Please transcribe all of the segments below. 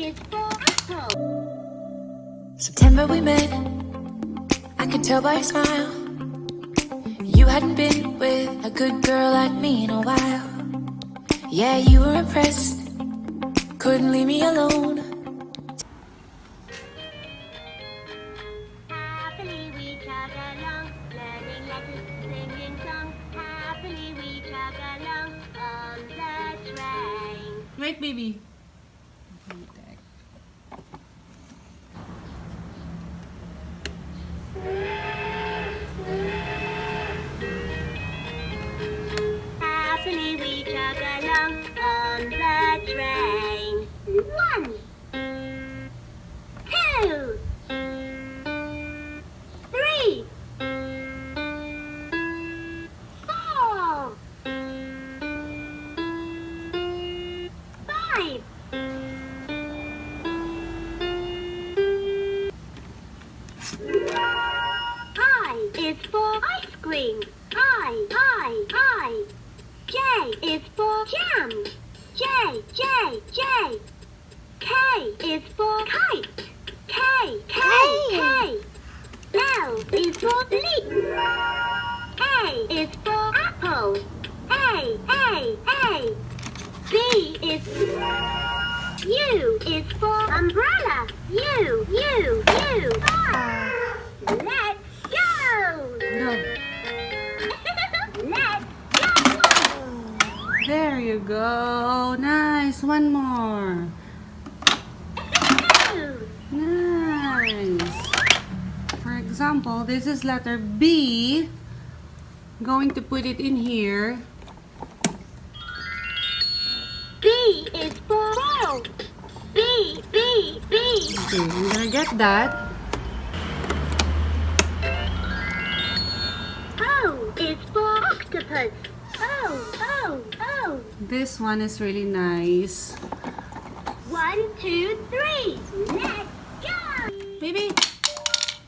is for apple. September we met, I could tell by your smile. You hadn't been with a good girl like me in a while. Yeah, you were impressed, couldn't leave me alone. Happily we chug along, learning letters, singing songs. Happily we chug along on the train. Wait, baby. Happily we chug along on the train. 1, 2, 3, 4, 5. I is for ice cream. I. J is for jam. J. K is for kite. K. L is for leap. A is for apple. A. B is U is for umbrella. U. Let's go! Go. Let's go! There you go. Nice. One more. Nice. For example, this is letter B. Going to put it in here. B is for ball. B. Okay, I'm gonna get that. O is for octopus. O. This one is really nice. 1, 2, 3. Let's go!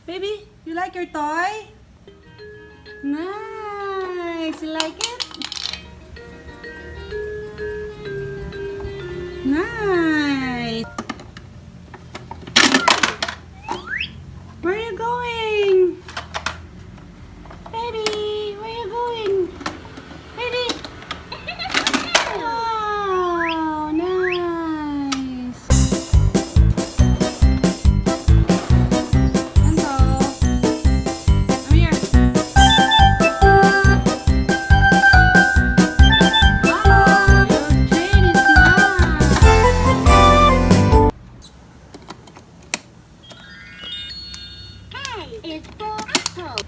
Baby, you like your toy? Nice. You like it? Nice. Where are you going? Baby, where are you going? Baby. Oh, nice. Enzo, come here. Wow, your train is nice. A is for apple.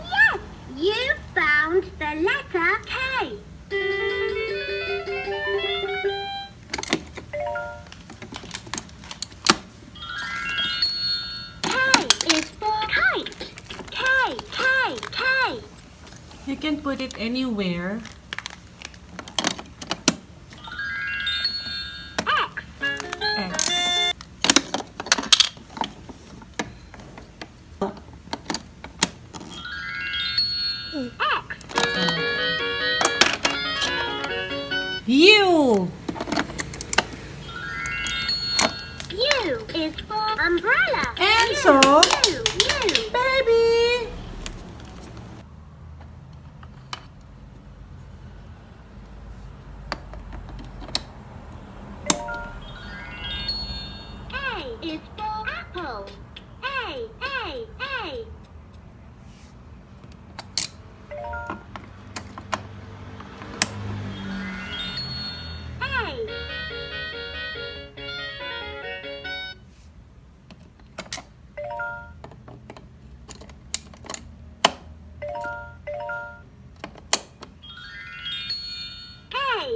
Yes, you found the letter K. K is for kite. K. You can put it anywhere. X. X. X. U. U is for umbrella. Enzo. U. Baby. A is for apple. A. A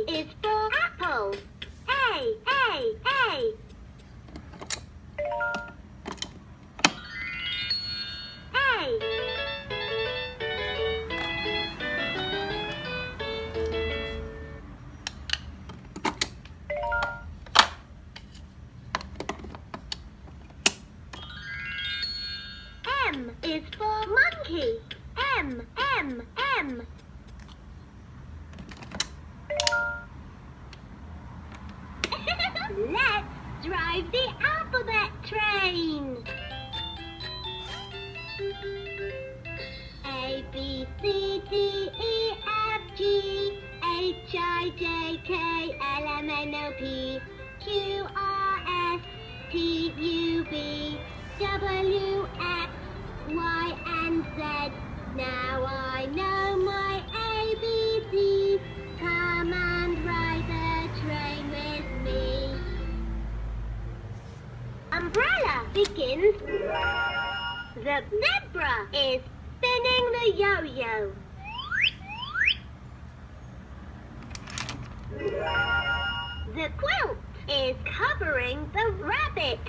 is for apple. A. M is for monkey. M. drive the alphabet train. A, B, C, D, E, F, G, H, I, J, K, L, M, N, O, P, Q, R, S, T, U, V, W, X, Y, and Z. Now I know my ABCs. Come and ride the train with me. Umbrella begins. The zebra is spinning the yo-yo. The quilt is covering the rabbit.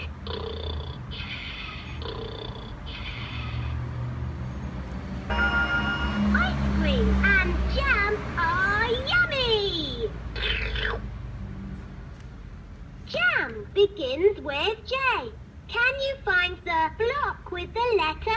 Ice cream and jam are yummy. Jam begins with J. Can you find the block with the letter